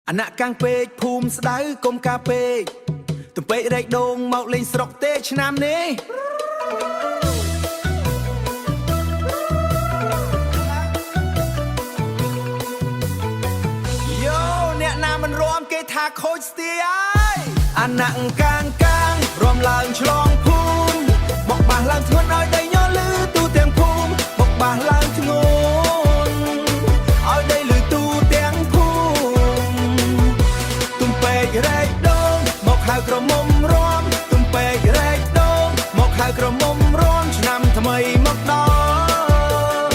អាណកាំងពេកភូមិស្ដៅកុំកាពេកទំពេករែកដងមកលេងស្រុកទេឆ្នាំនេះយោអ្នកណាមិនរំគេថាខូចស្ទាយអាណកាំងរំឡើងឆ្លងភូមិបោកបាសឡើងធ្ងន់ឲ្យដីញ័រលឺទូទាំងភូមិបោកបាសឡើងធ្ងន់ឲ្យដីលឺទូទាំងភូមិទំពេករែកដងមកហៅក្រមុំរំទំពេករែកដងមកហៅក្រមុំរំឆ្នាំថ្មីមកដល់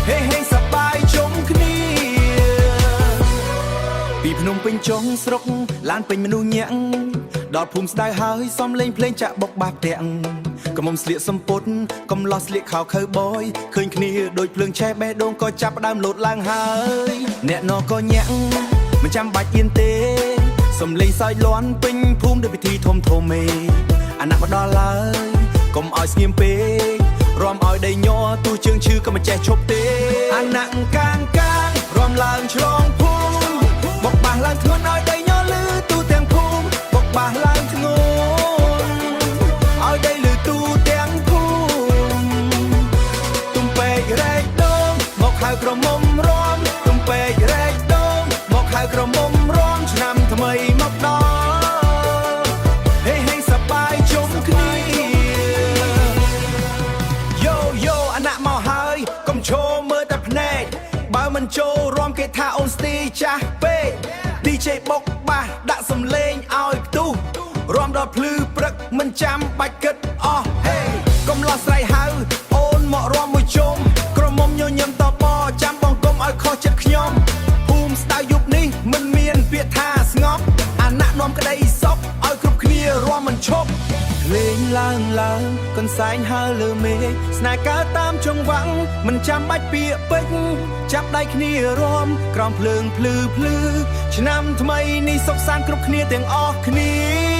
ហេហេសប្បាយជុំគ្នាពីភ្នំពេញចុងស្រុកឡានពេញមនុស្សញាក់ដល់ភូមិស្ដៅហើយសំលេងភ្លេងចាក់បុកបាក់ទាំងកុំមុំស្លៀកសំពត់កុំលោះស្លៀកខោខើបយឃើញគ្នាដូចភ្លើងឆេះបេះដូងក៏ចាប់ដើមលោតឡើងហើយអ្នកនរក៏ញាក់មិនចាំបាច់អៀនទេសំលេងសើចលាន់ពេញភូមិដូចពិធីធំធំមេអាណមកដល់ហើយកុំឲ្យស្ងៀមពេករំឲ្យដីញ័រទូជើងឈឺក៏មិនចេះឈប់ទេអាណកាំងរំឡើងឆ្លងភូមិបុកបាសឡើងធ្ងន់ឲ្យដីញ័រលឺទូទាំងភូមិបុកបាសឡើងធ្ងន់ឲ្យដីលឺទូទាំងភូមិទំពេករែកដងមកហៅក្រមុំរំទំពេករែកដងមកហៅក្រមុំរំឆ្នាំថ្មីមកដល់ហេហេសប្បាយជុំគ្នាយោអាណមកហើយកុំឈរមើលតែភ្នែកបើមិនចូលរួមគេថាអូនស្ទីចាស់ពេក DJ បុកបាសដាក់សំឡេងឲ្យផ្ទុះរាំដល់ភ្លឺព្រឹកមិនចាំបាច់គិតអស់ហេកុំលោះស្រ័យហៅអូនមករាំមួយជុំក្រមុំញញឹមតបចាំបងកុំឲ្យខុសចិត្តខ្ញុំភូមិស្ដៅយប់នេះមិនមានពាក្យថាស្ងប់អាណនាំក្តីសុខឲ្យគ្រប់គ្នារាំមិនឈប់លេងឡើងកន្សែងហើរលើមេឃស្នេហ៍កើតតាមចង្វាក់មិនចាំបាច់ពាក្យពេចន៍ចាប់ដៃគ្នារាំក្រោមភ្លើងភ្លឺឆ្នាំថ្មីនេះសុខសាន្តគ្រប់គ្នាទាំងអស់គ្នា